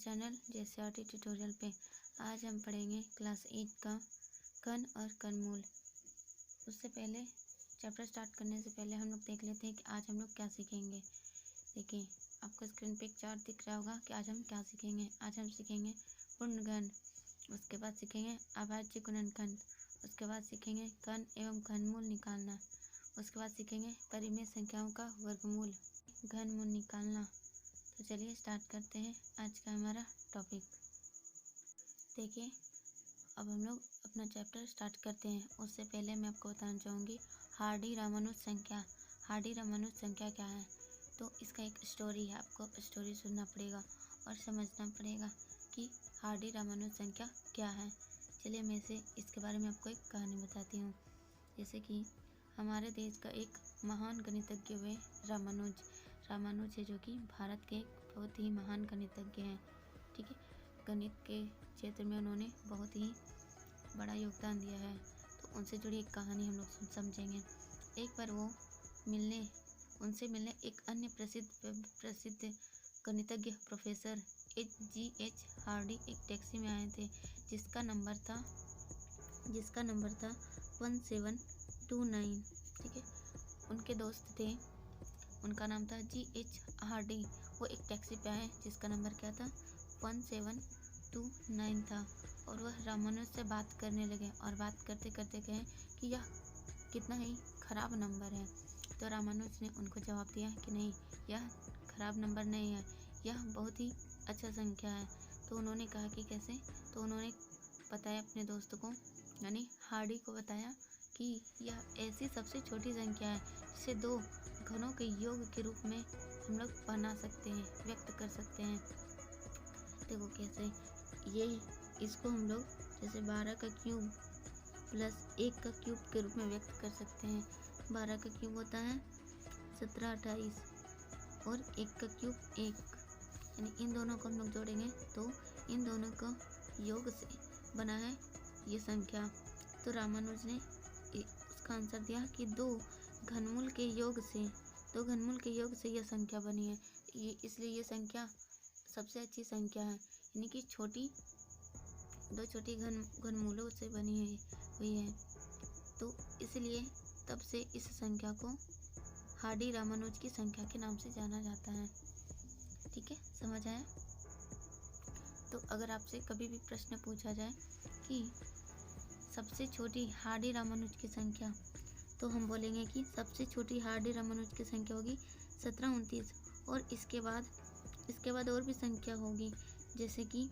Channel JCRT tutorial पे। आज हम पढ़ेंगे क्लास 8 का कण और कणमूल। उससे पहले चैप्टर स्टार्ट करने से पहले हम लोग देख लेते हैं कि आज हम लोग क्या सीखेंगे। देखिए, आपको स्क्रीन पे एक चार्ट दिख रहा होगा कि आज हम क्या सीखेंगे। आज हम सीखेंगे पूर्ण घन, उसके बाद सीखेंगे अभाज्य गुणनखंड, उसके बाद सीखेंगे कण एवं घनमूल निकालना, उसके बाद सीखेंगे परिमेय संख्याओं का वर्गमूल, घनमूल निकालना। तो चलिए स्टार्ट करते हैं आज का हमारा टॉपिक। देखिए, अब हम लोग अपना चैप्टर स्टार्ट करते हैं। उससे पहले मैं आपको बताना चाहूँगी हार्डी-रामानुज संख्या। हार्डी-रामानुज संख्या क्या है? तो इसका एक स्टोरी है, आपको स्टोरी सुनना पड़ेगा और समझना पड़ेगा कि हार्डी-रामानुज संख्या क्या है। चलिए मैं इसके बारे में आपको एक कहानी बताती हूँ। जैसे कि हमारे देश का एक महान गणितज्ञ हुए रामानुज है, जो कि भारत के एक बहुत ही महान गणितज्ञ हैं। ठीक है, गणित के क्षेत्र में उन्होंने बहुत ही बड़ा योगदान दिया है। तो उनसे जुड़ी एक कहानी हम लोग समझेंगे। एक बार वो उनसे मिलने एक अन्य प्रसिद्ध गणितज्ञ प्रोफेसर H.G.H. हार्डी एक टैक्सी में आए थे, जिसका नंबर था 1729। ठीक है, उनके दोस्त थे, उनका नाम था G.H. हार्डी। वो एक टैक्सी पे आए जिसका नंबर क्या था 1729 था, और वह रामानुज से बात करने लगे और बात करते करते कहे कि यह कितना ही खराब नंबर है। तो रामानुज ने उनको जवाब दिया कि नहीं, यह खराब नंबर नहीं है, यह बहुत ही अच्छा संख्या है। तो उन्होंने कहा कि कैसे? तो उन्होंने बताया अपने दोस्त को, यानी हार्डी को बताया कि यह ऐसी सबसे छोटी संख्या है जिसे दो घनों के योग के रूप में हम लोग बना सकते हैं, व्यक्त कर सकते हैं। देखो कैसे, इसको हम लोग जैसे 12 का क्यूब प्लस 1 का क्यूब के रूप में व्यक्त कर सकते हैं। 12 का क्यूब होता है 1728 और 1 का क्यूब 1, यानी इन दोनों को हम लोग जोड़ेंगे तो इन दोनों का योग से बना है ये संख्या। तो रामानुज ने उसका आंसर दिया कि दो घनमूल के योग से यह संख्या बनी है। इसलिए ये संख्या सबसे अच्छी संख्या है, यानी कि दो छोटी घनमूलों से बनी हुई है। तो इसलिए तब से इस संख्या को हार्डी-रामानुज की संख्या के नाम से जाना जाता है। ठीक है, समझ आया? तो अगर आपसे कभी भी प्रश्न पूछा जाए कि सबसे छोटी हार्डी-रामानुज की संख्या, तो हम बोलेंगे कि सबसे छोटी हार्डी-रामानुज की संख्या होगी 1729, और इसके बाद और भी संख्या होगी, जैसे कि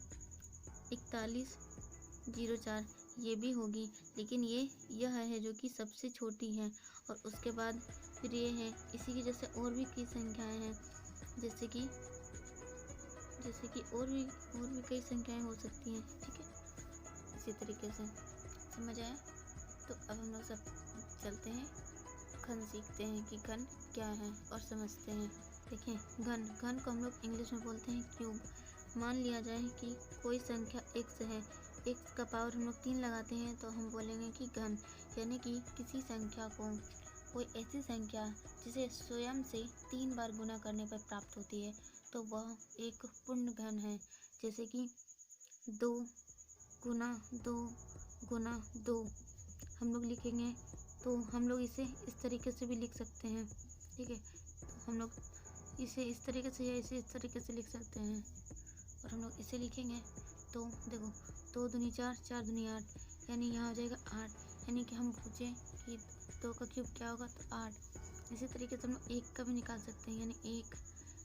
4104, ये भी होगी, लेकिन यह है जो कि सबसे छोटी है। और उसके बाद फिर ये है, इसी की जैसे और भी कई संख्याएं हैं, जैसे कि और भी कई संख्याएं हो सकती हैं। ठीक है, इसी तरीके से समझ आया? तो अब हम लोग सब चलते हैं, घन सीखते हैं कि घन क्या है और समझते हैं। देखें, घन को हम लोग इंग्लिश में बोलते हैं क्यूब। मान लिया जाए कि कोई संख्या x है, x का पावर हम लोग 3 लगाते हैं तो हम बोलेंगे कि घन, यानी कि किसी संख्या को, कोई ऐसी संख्या जिसे स्वयं से 3 बार गुना करने पर प्राप्त होती है, तो वह एक पूर्ण घन है। जैसे कि 2 गुना 2 गुना 2 हम लोग लिखेंगे तो हम लोग इसे इस तरीके से भी लिख सकते हैं। ठीक है, तो हम लोग इसे इस तरीके से या इसे इस तरीके से लिख सकते हैं। और हम लोग इसे लिखेंगे तो देखो, 2 दूनी 4, 4 दूनी 8, यानी यहाँ हो जाएगा 8। यानी कि हम पूछें कि 2 का क्यूब क्या होगा, तो 8। इसी तरीके से हम लोग 1 का भी निकाल सकते हैं, यानी 1।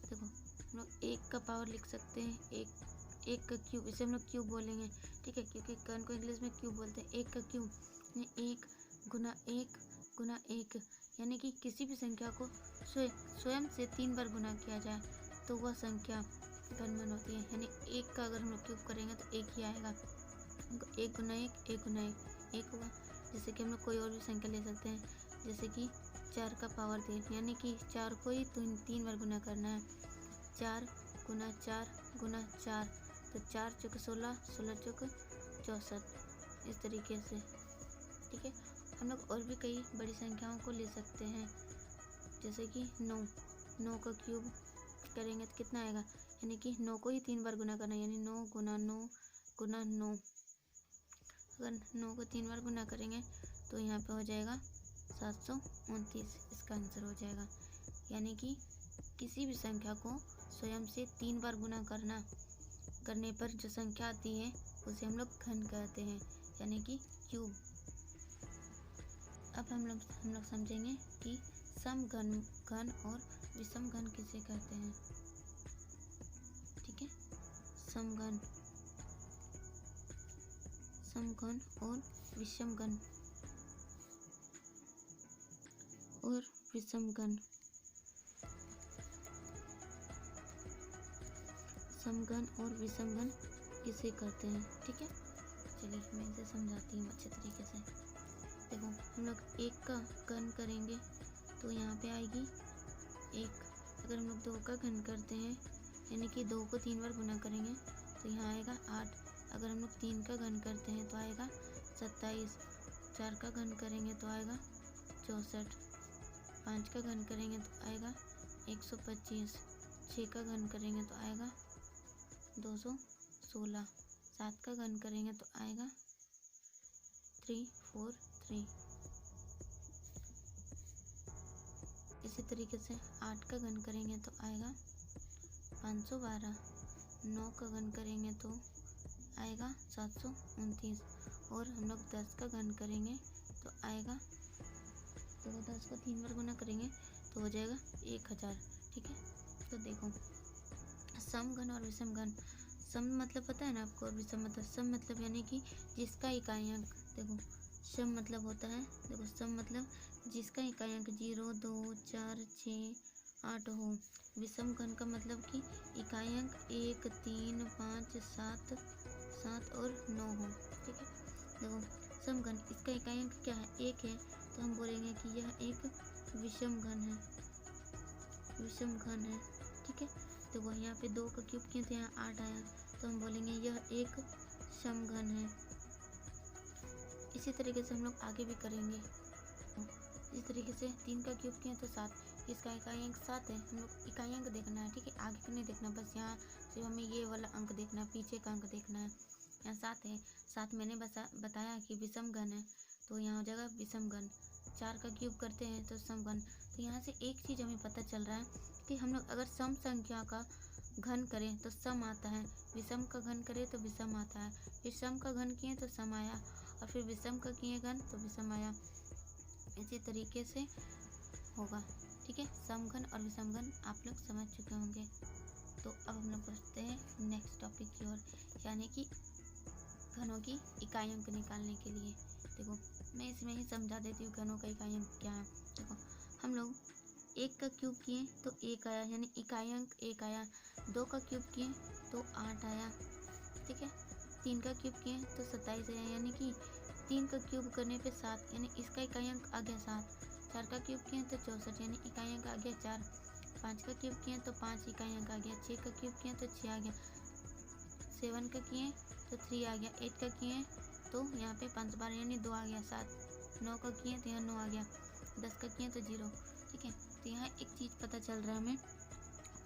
देखो, हम लोग 1 का पावर लिख सकते हैं, 1 का क्यूब, इसे हम लोग क्यूब बोलेंगे। ठीक है, क्योंकि कण को इंग्लिश में क्यूब बोलते हैं। 1 का क्यूब 1 गुना 1 गुना 1, यानी कि किसी भी संख्या को स्वयं से 3 बार गुना किया जाए तो वह संख्या घनमूल होती है। यानी 1 का अगर हम लोग क्यूब करेंगे तो 1 ही आएगा। 1 गुना 1 1 गुना 1 हुआ। जैसे कि हम लोग कोई और भी संख्या ले सकते हैं, जैसे कि 4 का पावर 3, यानी कि 4 को ही 3 बार गुना करना है। 4 गुना 4 गुना 4, तो 4 चौके 16, 16 चौके 64, इस तरीके से। ठीक है, हम लोग और भी कई बड़ी संख्याओं को ले सकते हैं, जैसे कि 9 का क्यूब करेंगे तो कितना आएगा, यानी कि 9 को ही 3 बार गुना करना है, यानी 9 गुना 9 गुना 9। अगर 9 को 3 बार गुना करेंगे तो यहाँ पे हो जाएगा 729, इसका आंसर हो जाएगा। यानी कि किसी भी संख्या को स्वयं से 3 बार गुना करने पर जो संख्या आती है उसे हम लोग घन कहते हैं, यानी कि क्यूब। अब हम लोग समझेंगे कि समघन और विषम घन किसे कहते हैं। ठीक है, समघन और विषम घन और विषम घन। समघन और विषम घन किसे कहते हैं। ठीक है, चलिए मैं इसे समझाती हूँ अच्छे तरीके से। देखो, हम लोग 1 का घन करेंगे तो यहाँ पे आएगी 1। अगर हम लोग 2 का घन करते हैं, यानी कि 2 को 3 बार गुना करेंगे तो यहाँ आएगा 8। अगर हम लोग 3 का घन करते हैं तो आएगा 27। 4 का घन करेंगे तो आएगा 64। 5 का घन करेंगे तो आएगा 125। 6 का घन करेंगे तो आएगा 216। 7 का घन करेंगे तो आएगा 343। इसी तरीके से 8 का घन करेंगे तो आएगा 512। 9 का घन करेंगे तो आएगा 729। और हम लोग 10 का घन करेंगे तो आएगा, तो 10 को 3 बार गुना करेंगे तो हो जाएगा 1000। ठीक है, तो देखो, समघन और विषम घन। सम मतलब पता है ना आपको, और विषम मतलब, सम मतलब यानी कि जिसका इकाई अंक, देखो सम मतलब होता है, देखो सम मतलब जिसका इकाई अंक 0, 2, 4, 6, 8 हो। विषम घन का मतलब कि इकाई अंक 1, 3, 5, 7 और 9 हो। ठीक है, देखो समघन, इसका इकाई अंक क्या है, 1 है, तो हम बोलेंगे कि यह एक विषम घन है, विषम घन है। ठीक है, तो वह यहाँ पे 2 का क्यूब किए थे, यहाँ 8 आया, तो हम बोलेंगे यह एक समघन है। इसी तरीके से हम लोग आगे भी करेंगे। इस तरीके से 3 का क्यूब किए तो 7, इसका इकाई अंक 7 है। हम लोग इकाई अंक देखना है। ठीक है, आगे का नहीं देखना, बस यहाँ सिर्फ हमें ये वाला अंक देखना है, पीछे का अंक देखना है। यहाँ 7 है, 7 मैंने बताया कि विषम घन है, तो यहाँ हो जाएगा विषम घन। 4 का क्यूब करते हैं तो समघन। तो यहाँ से एक चीज़ हमें पता चल रहा है कि हम लोग अगर सम संख्या का घन करें तो सम आता है, विषम का घन करें तो विषम आता है, फिर सम का घन किए तो सम आया, और फिर विषम का किए घन तो विषम आया। इसी तरीके से होगा। ठीक है, समघन और विषम घन आप लोग समझ चुके होंगे। तो अब हम लोग बढ़ते हैं नेक्स्ट टॉपिक की ओर, यानी कि घनों की इकाई अंक निकालने के लिए। देखो, मैं इसमें ही समझा देती हूँ घनों का इकाई अंक क्या है। देखो, हम लोग 1 का क्यूब किए तो 1 आया, यानी इकाई अंक 1 आया। 2 का क्यूब किए तो 8 आया। ठीक है, 3 का क्यूब किए तो 27 आया, यानी कि 3 का क्यूब करने पे 7, यानी इसका इकाई अंक आ गया 7। 4 का क्यूब किए तो 64, यानी इकाई अंक आ गया 4। 5 का क्यूब किए तो 5, इकाई अंक आ गया। 6 का क्यूब किए तो 6 आ गया। 7 का किए तो 3 आ गया। 8 का किए तो यहाँ पे 5 बार यानी 2 आ गया 7। 9 का किए तो यहाँ 9 आ गया। 10 का किए तो 0। ठीक है, तो यहाँ एक चीज़ पता चल रहा है हमें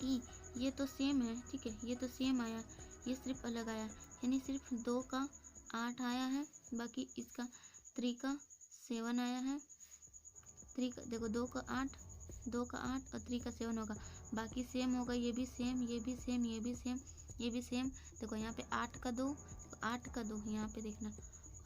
कि ये तो सेम है। ठीक है, ये तो सेम आया, ये सिर्फ अलग आया, यानी सिर्फ 2 का 8 आया है, बाकी इसका 3 का 7 आया है। 3 का देखो, 2 का 8 और 3 का 7 होगा, बाकी सेम होगा, ये भी सेम, ये भी सेम, ये भी सेम, ये भी सेम। देखो यहाँ पे 8 का 2, 8 का 2, यहाँ पे देखना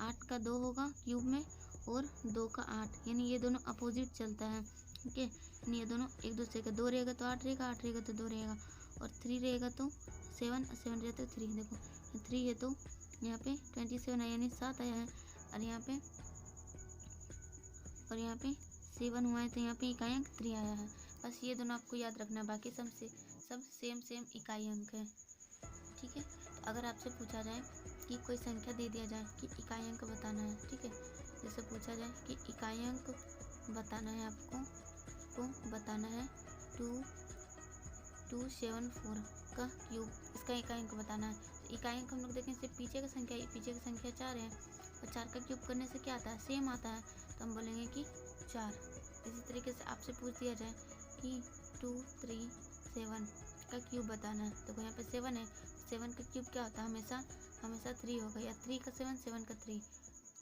8 का 2 होगा क्यूब में, और 2 का 8, यानी ये दोनों अपोजिट चलता है। ठीक है, यानी ये दोनों एक दूसरे का, 2 रहेगा तो 8 रहेगा, 8 रहेगा तो 2 रहेगा, और 3 रहेगा तो 7, 7 रहेगा तो 3। देखो 3 है तो यहाँ पे 27 आया, यानी 7 आया है, और यहाँ पे 7 हुआ है, तो यहाँ पे इकाई अंक 3 आया है। बस ये दोनों आपको याद रखना, बाकी सब सेम इकाई अंक है। ठीक है, तो अगर आपसे पूछा जाए कि कोई संख्या दे दिया जाए कि इकाई अंक बताना है, ठीक है, जैसे पूछा जाए कि इकाई अंक बताना है, आपको बताना है 2274 का क्यूब, इसका इकाई अंक बताना है। तो इकाई अंक हम लोग देखें, सिर्फ पीछे का संख्या 4 है, और 4 का क्यूब करने से क्या आता है, सेम आता है, तो हम बोलेंगे कि 4। इसी तरीके से आपसे पूछ दिया जाए कि 237 का क्यूब बताना है। देखो यहाँ पे 7 है, 7 का क्यूब क्या होता है, हमेशा 3 होगा, या 3 का 7, 7 का 3,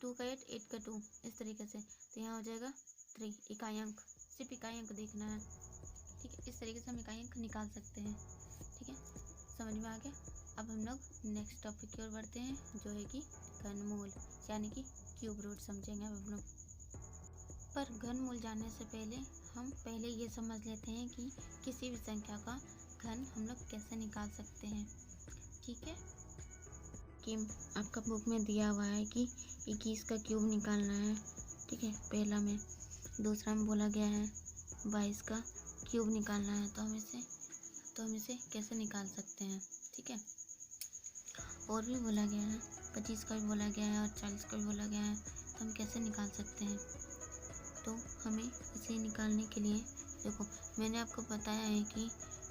2 का 8, 8 का 2, इस तरीके से। तो यहाँ हो जाएगा 3 इकाई अंक, सिर्फ इकाई अंक देखना है, ठीक है। इस तरीके से हम इकाई अंक निकाल सकते हैं, ठीक है, समझ में आ गया। अब हम लोग नेक्स्ट टॉपिक की ओर बढ़ते हैं, जो है कि घनमूल यानी कि क्यूब रूट समझेंगे अब हम लोग। पर घनमूल जानने से पहले हम पहले ये समझ लेते हैं कि किसी भी संख्या का घन हम लोग कैसे निकाल सकते हैं, ठीक है। कि आपका बुक में दिया हुआ है कि 21 का क्यूब निकालना है, ठीक है, पहला में। दूसरा में बोला गया है 22 का क्यूब निकालना है। तो हम इसे कैसे निकाल सकते हैं, ठीक है। और भी बोला गया है, 25 का भी बोला गया है और 40 का भी बोला गया है। तो हम कैसे निकाल सकते हैं, तो हमें इसे निकालने के लिए देखो, मैंने आपको बताया है कि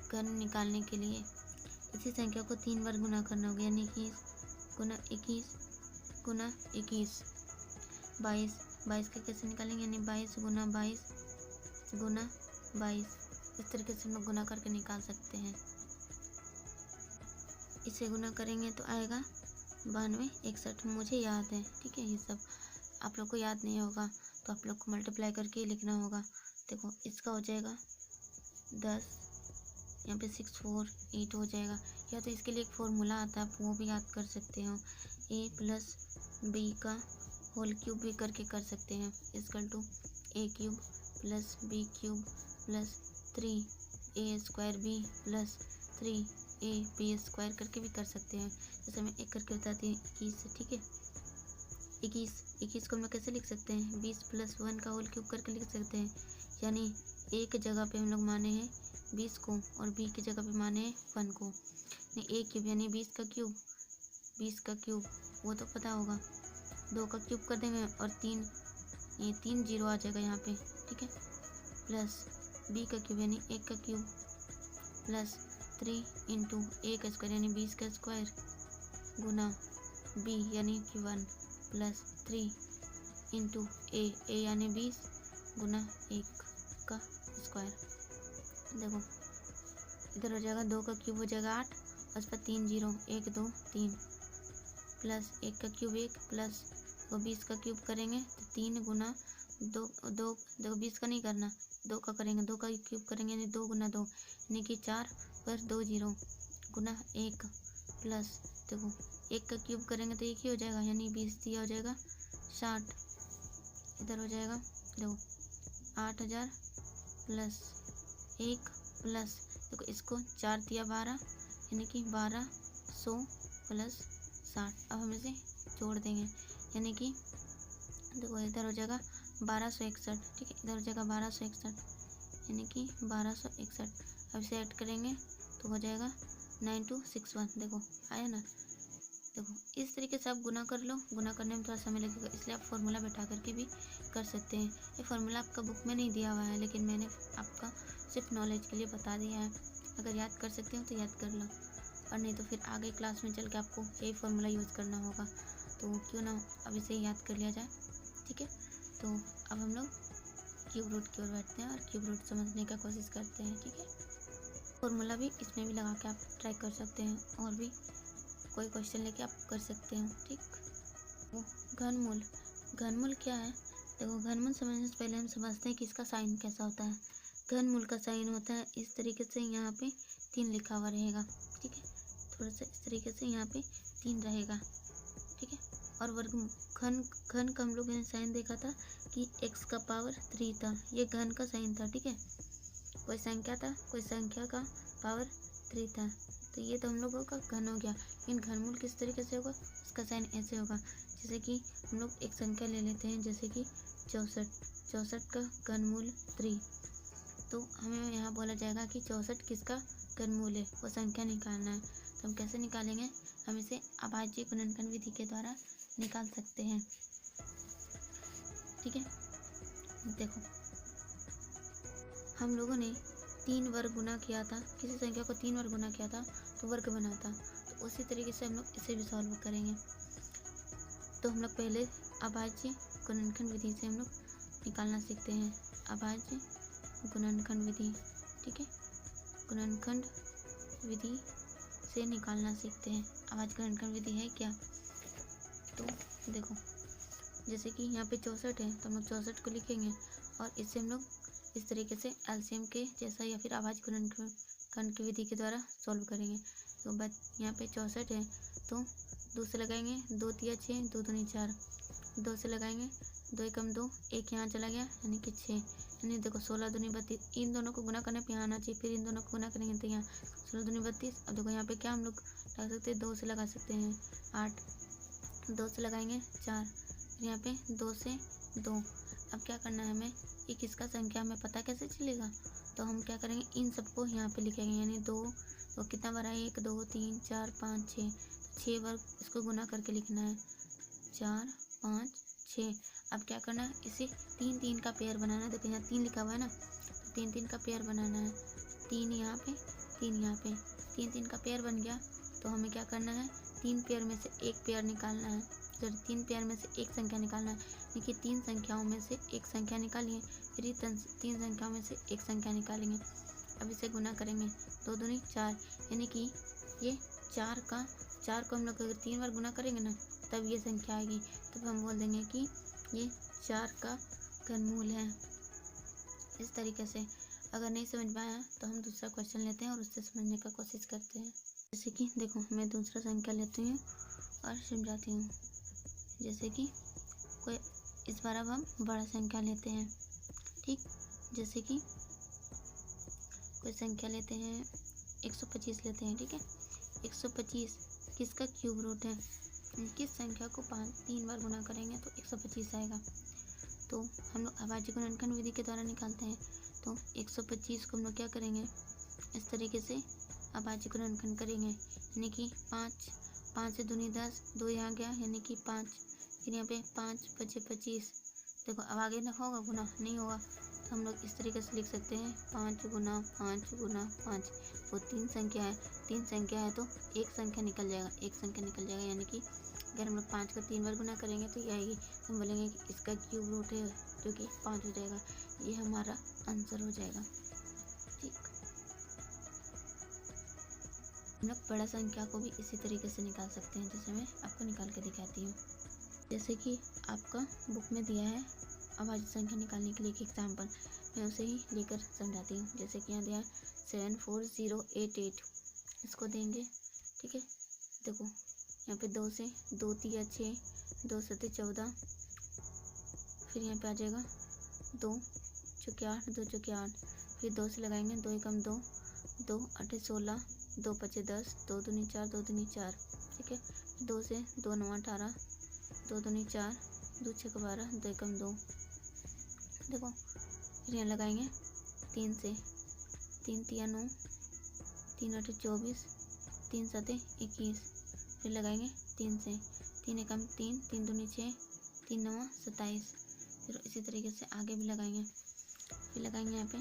घन निकालने के लिए इसी संख्या को 3 बार गुना करना होगा, यानी 21 गुना 21 गुना 21, 22 का कैसे निकालेंगे, यानी 22 गुना 22 गुना 22। इस तरीके से हम लोग गुना करके निकाल सकते हैं। इसे गुना करेंगे तो आएगा 92, 61। मुझे याद है, ठीक है। ये सब आप लोग को याद नहीं होगा तो आप लोग को मल्टीप्लाई करके ही लिखना होगा। देखो इसका हो जाएगा 10, यहाँ पे 6 4 8 हो जाएगा। या तो इसके लिए एक फॉर्मूला आता है, आप वो भी याद कर सकते हो, a + b का होल क्यूब भी करके कर सकते हैं, equal to a³ + b³ + 3a² b + 3ab² करके भी कर सकते हैं। जैसे मैं एक करके बताती हूँ, 21, ठीक है। 21 को हम लोग कैसे लिख सकते हैं, 20 + 1 का होल क्यूब करके लिख सकते हैं। यानी एक जगह पे हम लोग माने हैं 20 को और b की जगह पे माने हैं 1 को। a³ यानी 20 का क्यूब वो तो पता होगा, 2 का क्यूब कर देंगे और 3 जीरो आ जाएगा यहाँ पे, ठीक है। प्लस b का क्यूब यानी 1 का क्यूब प्लस 3 × a² यानी 20 का स्क्वायर गुना b यानी कि 1 प्लस 3 × a यानी 20 गुना 1 का स्क्वायर। देखो इधर हो जाएगा 2 का क्यूब हो जाएगा 8 और उस पर 3 जीरो, 1 2 3 प्लस 1 का क्यूब 1 प्लस वो 20 का क्यूब करेंगे तो 3 गुना 2 देखो 20 का नहीं करना, 2 का करेंगे, 2 का क्यूब करेंगे यानी 2 गुना 2 यानी कि 4 पर 2 जीरो गुना 1 प्लस देखो 1 का क्यूब करेंगे तो 1 ही हो जाएगा यानी 20 दिया हो जाएगा 60। इधर हो जाएगा देखो 8000 प्लस 1 प्लस देखो इसको 4 दिया 12 यानी कि 1200 प्लस 60। अब हम इसे जोड़ देंगे यानी कि देखो इधर हो जाएगा 1261, ठीक है। इधर हो जाएगा 1261 यानी कि 1261। अब इसे ऐड करेंगे तो हो जाएगा 9261। देखो आया ना। देखो इस तरीके से आप गुना कर लो, गुना करने में थोड़ा समय लगेगा इसलिए आप फॉर्मूला बैठा करके भी कर सकते हैं। ये फार्मूला आपका बुक में नहीं दिया हुआ है लेकिन मैंने आपका सिर्फ नॉलेज के लिए बता दिया है। अगर याद कर सकते हो तो याद कर लो और नहीं तो फिर आगे क्लास में चल के आपको यही फार्मूला यूज़ करना होगा, तो क्यों ना अब इसे याद कर लिया जाए, ठीक है। तो अब हम लोग क्यूब रूट की ओर बैठते हैं और क्यूब रूट समझने का कोशिश करते हैं, ठीक है। फॉर्मूला भी इसमें भी लगा के आप ट्राई कर सकते हैं और भी कोई क्वेश्चन लेके आप कर सकते हो, ठीक। वो घनमूल क्या है, देखो घनमूल समझने से पहले हम समझते हैं कि इसका साइन कैसा होता है। घनमूल का साइन होता है इस तरीके से, यहाँ पे 3 लिखा हुआ रहेगा, ठीक है। थोड़ा सा इस तरीके से यहाँ पे 3 रहेगा, ठीक है। और वर्गमूल घन का हम लोग ने साइन देखा था कि x का पावर 3 था, ये घन का साइन था, ठीक है। कोई संख्या का पावर 3 था, तो ये तो हम लोगों का घन हो गया। लेकिन घनमूल किस तरीके से होगा, उसका साइन ऐसे होगा, जैसे कि हम लोग एक संख्या ले लेते हैं जैसे कि 64 का घनमूल 3, तो हमें यहाँ बोला जाएगा कि 64 किसका घनमूल है, वो संख्या निकालना है। तो हम कैसे निकालेंगे, हम इसे अभाज्य गुणनखंड विधि के द्वारा निकाल सकते हैं, ठीक है। देखो हम लोगों ने 3 बार गुना किया था, किसी संख्या को 3 बार गुना किया था तो वर्ग बना था, तो उसी तरीके से हम लोग इसे भी सॉल्व करेंगे। तो हम लोग पहले अभाज्य गुणनखंड विधि से हम लोग निकालना सीखते हैं, अभाज्य गुणनखंड विधि, ठीक है। गुणनखंड विधि से निकालना सीखते हैं। अभाज्य गुणनखंड विधि है क्या? तो देखो, जैसे कि यहाँ पे 64 है तो हम लोग 64 को लिखेंगे और इससे हम लोग इस तरीके से एलसीएम के जैसा या फिर अभाज्य गुणनखंड की विधि के द्वारा सॉल्व करेंगे। तो बस यहाँ पे 64 है तो 2 से लगाएंगे, 2 तिया 6, 2 दूनी 4, 2 से लगाएंगे, 2 एकम 2, 1 यहाँ चला गया यानी कि 6, यानी देखो 16 दूनी 32। इन दोनों को गुना करने पे यहाँ आना चाहिए, फिर इन दोनों को गुना करेंगे तो यहाँ 16 दूनी 32। अब देखो यहाँ पे क्या हम लोग लगा सकते हैं, 2 से लगा सकते हैं 8, 2 से लगाएंगे 4, फिर यहाँ पे 2 से 2। अब क्या करना है हमें, ये किसका संख्या हमें पता कैसे चलेगा? तो हम क्या करेंगे, इन सबको यहाँ पे लिखेंगे, यानी 2 तो कितना बार है, 1 2 3 4 5 6, 6 बार इसको गुना करके लिखना है, 4 5 6। अब क्या करना है, इसे 3 3 का पेयर बनाना है। देखो यहाँ 3 लिखा हुआ है ना, तो 3 3 का पेयर बनाना है, 3 यहाँ पे 3 यहाँ पे, 3 3 का पेयर बन गया। तो हमें क्या करना है, 3 पेयर में से एक पेयर निकालना है, तो 3 पेयर में से एक संख्या निकालना है। देखिए 3 संख्याओं में से एक संख्या निकालिए, फिर 3 संख्याओं में से एक संख्या निकालेंगे। अब इसे गुना करेंगे, 2 दूनी 4, यानी कि ये 4 को हम लोग अगर 3 बार गुना करेंगे ना तब ये संख्या आएगी। तब हम बोल देंगे कि ये 4 का घनमूल है। इस तरीके से अगर नहीं समझ में आया तो हम दूसरा क्वेश्चन लेते हैं और उससे समझने का कोशिश करते हैं। जैसे कि देखो, मैं दूसरा संख्या लेती हूँ और समझाती हूँ। जैसे कि कोई इस बार अब हम बड़ा संख्या लेते हैं, ठीक। जैसे कि कोई संख्या लेते हैं 125 लेते हैं, ठीक है। 125 किसका क्यूब रूट है? किस संख्या को 3 बार गुना करेंगे तो 125 आएगा। तो हम लोग अभाज्य गुणनखंड विधि के द्वारा निकालते हैं। तो 125 को हम लोग क्या करेंगे, इस तरीके से अभाज्य गुणनखंड करेंगे, यानी कि 5 से दूनी 10, 2 यहाँ गया यानी कि 5, फिर यहाँ पे 5 5 25। देखो अब आगे ना होगा गुना, नहीं होगा, तो हम लोग इस तरीके से लिख सकते हैं 5 गुना 5 गुना 5। वो 3 संख्या है, 3 संख्या है तो एक संख्या निकल जाएगा, एक संख्या निकल जाएगा, यानी कि अगर हम लोग 5 का 3 बार गुना करेंगे तो ये आएगी। तो हम बोलेंगे कि इसका क्यूब रूट है जो कि 5 हो जाएगा। ये हमारा आंसर हो जाएगा, ठीक। हम लोग बड़ा संख्या को भी इसी तरीके से निकाल सकते हैं, जैसे मैं आपको निकाल के दिखाती हूँ। जैसे कि आपका बुक में दिया है अभाज्य संख्या निकालने के लिए एक एग्जाम्पल, मैं उसे ही लेकर समझाती हूँ। जैसे कि यहाँ दिया है 74088, इसको देंगे, ठीक है। देखो यहाँ पे 2 से 2 तिया 6, 2 सते 14, फिर यहाँ पे आ जाएगा 2 चौके 8, 2 चौके 8, फिर 2 से लगाएंगे, 2 एकम 2, 2 8 16, 2 5 10, 2 दूनी 4, 2 दूनी 4, ठीक है। 2 से 2 9 18, 2 दूनी 4, 2 6 12, 2 एकम 2। देखो फिर यहाँ लगाएंगे 3 से, 3 तिया 9, 3 8 24, 3 7 21, फिर लगाएंगे 3 से, 3 एकम 3, 3 दूनी 6, 3 9 27। फिर इसी तरीके से आगे भी लगाएंगे, फिर लगाएंगे यहाँ पे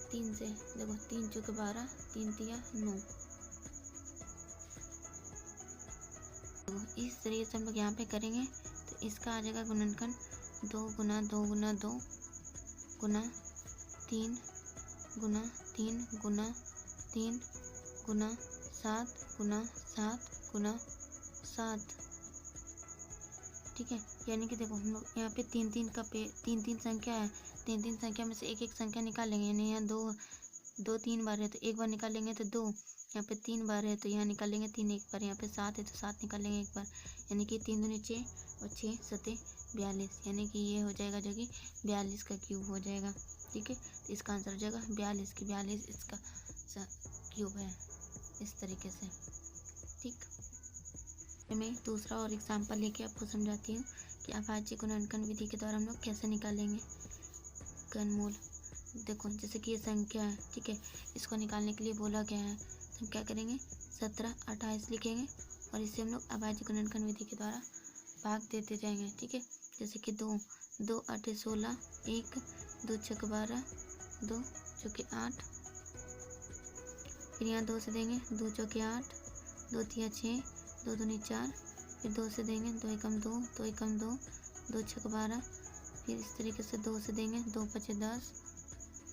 3 से, देखो 3 चौके 12, 3 तिया 9। इस तरीके से हम लोग यहाँ पे करेंगे तो इसका आ जाएगा गुणनखंड 2 गुना 2 गुना 2 गुना 3 गुना 3 गुना 3 गुना 7 गुना 7 गुना 7, ठीक है। यानी कि देखो हम लोग यहाँ पे 3 3 संख्या है, 3 3 संख्या में से एक एक संख्या निकालेंगे, यानी यहाँ 2 3 बार है तो एक बार निकालेंगे तो 2, यहाँ पे 3 बार है तो यहाँ निकालेंगे 3 एक बार, यहाँ पे 7 है तो 7 निकालेंगे एक बार, यानी कि 3 दूनी 6 और 6 सते 42, यानी कि ये हो जाएगा जो कि 42 का क्यूब हो जाएगा, ठीक है। तो इसका आंसर हो जाएगा 42 की 42 इसका क्यूब है, इस तरीके से, ठीक। मैं दूसरा और एग्जाम्पल लेके आपको समझाती हूँ कि अभाज्य गुणनखंड विधि के द्वारा हम लोग कैसे निकालेंगे घनमूल। देखो जैसे कि ये संख्या है, ठीक है, इसको निकालने के लिए बोला गया है, तो हम क्या करेंगे 17 28 लिखेंगे और इसे हम लोग अभाज्य गुणनखंड विधि के द्वारा भाग देते जाएंगे, ठीक है। जैसे कि 2 2 8 16, 1 2 6 12, 2 चौके 8, फिर यहाँ 2 से देंगे, 2 चौके 8, 2 तिया 6, 2 दूनी 4, फिर 2 से देंगे, 2 एकम 2, 2 एकम 2, 2 6 12, फिर इस तरीके से 2 से देंगे, 2 5 10,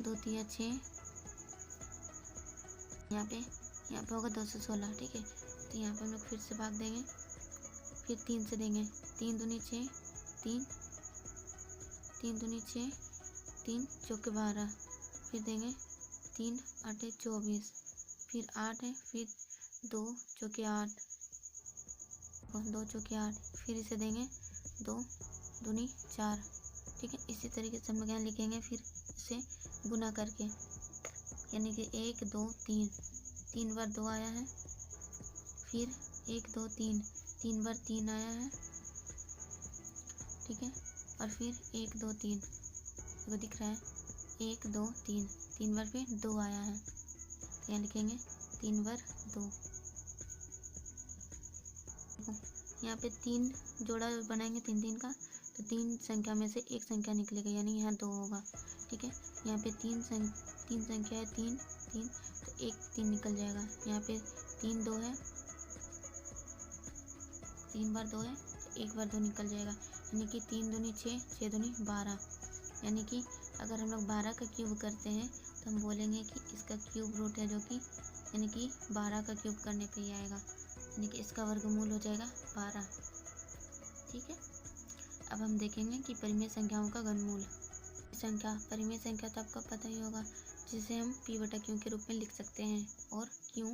2 तिया 6, यहाँ पे होगा 216, ठीक है। तो यहाँ पे हम लोग फिर से भाग देंगे, फिर 3 से देंगे। 3 दूनी 6, 3 दूनी 6, 3 चौके 12, फिर देंगे 3 8 24, फिर 8 है, फिर 2 चौके 8, 2 चौके 8, फिर इसे देंगे 2 दूनी 4, ठीक है। इसी तरीके से हम लोग यहाँ लिखेंगे, फिर इसे गुना करके, यानी कि 1 2 3, 3 बार 2 आया है, फिर 1 2 3, 3 बार 3 आया है, ठीक है। और फिर 1 2 3, देखो दिख रहा है 1 2 3, 3 बार फिर 2 आया है, तो यहाँ लिखेंगे 3 बार 2। यहाँ पे 3 जोड़ा बनाएंगे 3 3 का, तो 3 संख्या में से एक संख्या निकलेगा, यानी यहाँ 2 होगा, ठीक है। यहाँ पे 3 संख्या है 3 3, तो एक 3 निकल जाएगा। यहाँ पे 3 2 है, 3 बार 2 है, तो एक बार 2 निकल जाएगा, यानी कि 3 दूनी 6, 6 दूनी 12। यानी कि अगर हम लोग 12 का क्यूब करते हैं तो हम बोलेंगे कि इसका क्यूब रूट है, जो कि यानी कि 12 का क्यूब करने पे ही आएगा, यानी कि इसका वर्गमूल हो जाएगा 12, ठीक है। अब हम देखेंगे कि परिमेय संख्याओं का घनमूल। परिमेय संख्या तो आपको पता ही होगा, जिसे हम p बटा q के रूप में लिख सकते हैं, और q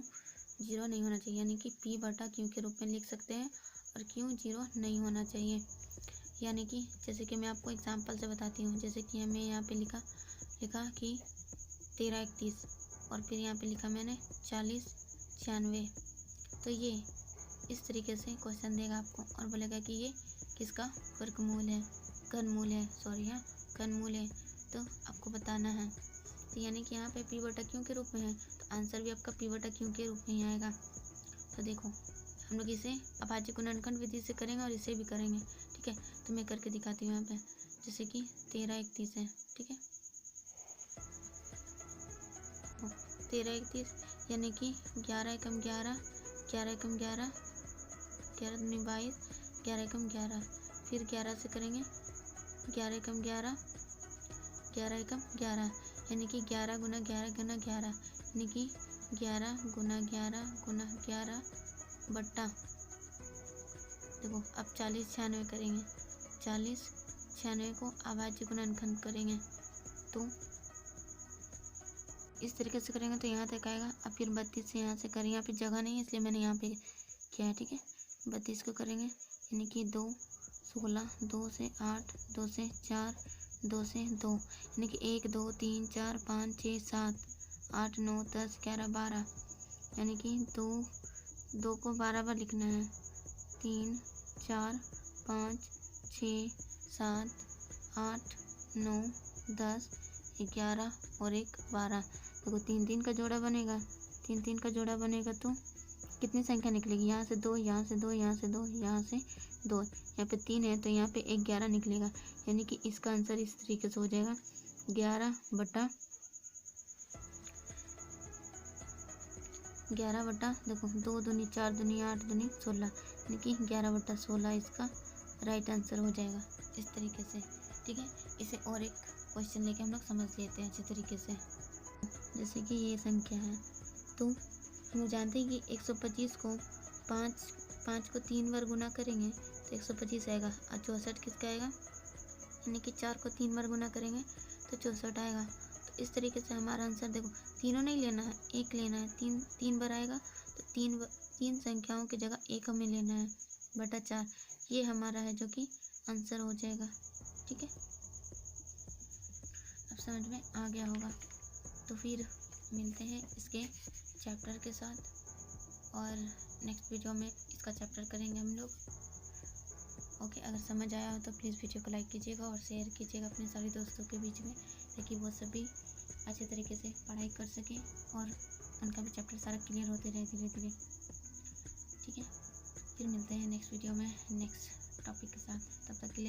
0 नहीं होना चाहिए, यानी कि p बटा q के रूप में लिख सकते हैं और q 0 नहीं होना चाहिए। यानी कि जैसे कि मैं आपको एग्जांपल से बताती हूँ, जैसे कि हमें यहाँ पे लिखा कि 13 31, और फिर यहाँ पे लिखा मैंने 40 96, तो ये इस तरीके से क्वेश्चन देगा आपको और बोलेगा कि ये किसका वर्गमूल है, घनमूल है, घनमूल है, तो आपको बताना है। तो यानी कि यहाँ पे p बटा q के रूप में है, तो आंसर भी आपका p बटा q के रूप में ही आएगा। तो देखो हम लोग इसे अभाज्य गुणनखंड विधि से करेंगे और इसे भी करेंगे, ठीक है। तो मैं करके दिखाती हूँ यहाँ पे, जैसे कि 13 31 है, ठीक है। 13 31, यानी कि 11 एकम 11, 11 एकम 11, 11 दूनी 22, 11 एकम 11, फिर 11 से करेंगे 11 एकम 11, 11 एकम 11, यानी कि 11 गुना 11 गुना 11, यानी कि 11 गुना 11 गुना 11 बट्टा, देखो अब 40 96 करेंगे, 40 96 को अभाज्य गुणनखंड करेंगे, तो इस तरीके से करेंगे तो यहाँ तक आएगा। अब फिर 32 से यहाँ से करें, यहाँ पे जगह नहीं है इसलिए मैंने यहाँ पे किया है, ठीक है। 32 को करेंगे, यानी कि 2 16, 2 से 8, 2 से 4, 2 से 2, यानी कि 1 2 3 4 5 6 7 8 9 10 11 12, यानी कि 2 को 12 बार लिखना है, 3 4 5 6 7 8 9 10 11 और 1 12। देखो 3 3 का जोड़ा बनेगा, 3 3 का जोड़ा बनेगा तो कितनी संख्या निकलेगी, यहाँ से 2, यहाँ से 2, यहाँ से 2, यहाँ से 2, यहाँ पे 3 है तो यहाँ पे 1 11 निकलेगा, यानी कि इसका आंसर इस तरीके से हो जाएगा 11 बटा देखो 2 दूनी 4 दूनी 8 दूनी 16, यानी कि 11 बटा 16 इसका राइट आंसर हो जाएगा, इस तरीके से, ठीक है। इसे और एक क्वेश्चन लेके हम लोग समझ लेते हैं अच्छे तरीके से। जैसे कि ये संख्या है, तो हम जानते हैं कि 125 को 5 को 3 बार गुना करेंगे तो 125 आएगा, और 64 किसका आएगा, यानी कि 4 को 3 बार गुना करेंगे तो 64 आएगा। तो इस तरीके से हमारा आंसर देखो, तीनों नहीं लेना है, एक लेना है, 3 बार आएगा तो 3 संख्याओं की जगह एक हमें लेना है बटा 4, ये हमारा है जो कि आंसर हो जाएगा, ठीक है। अब समझ में आ गया होगा, तो फिर मिलते हैं इसके चैप्टर के साथ, और नेक्स्ट वीडियो में इसका चैप्टर करेंगे हम लोग। ओके, अगर समझ आया हो तो प्लीज़ वीडियो को लाइक कीजिएगा और शेयर कीजिएगा अपने सभी दोस्तों के बीच में, ताकि वो सभी अच्छे तरीके से पढ़ाई कर सकें और उनका भी चैप्टर सारा क्लियर होते रहे धीरे धीरे, ठीक है। फिर मिलते हैं नेक्स्ट वीडियो में नेक्स्ट टॉपिक के साथ, तब तक के लिए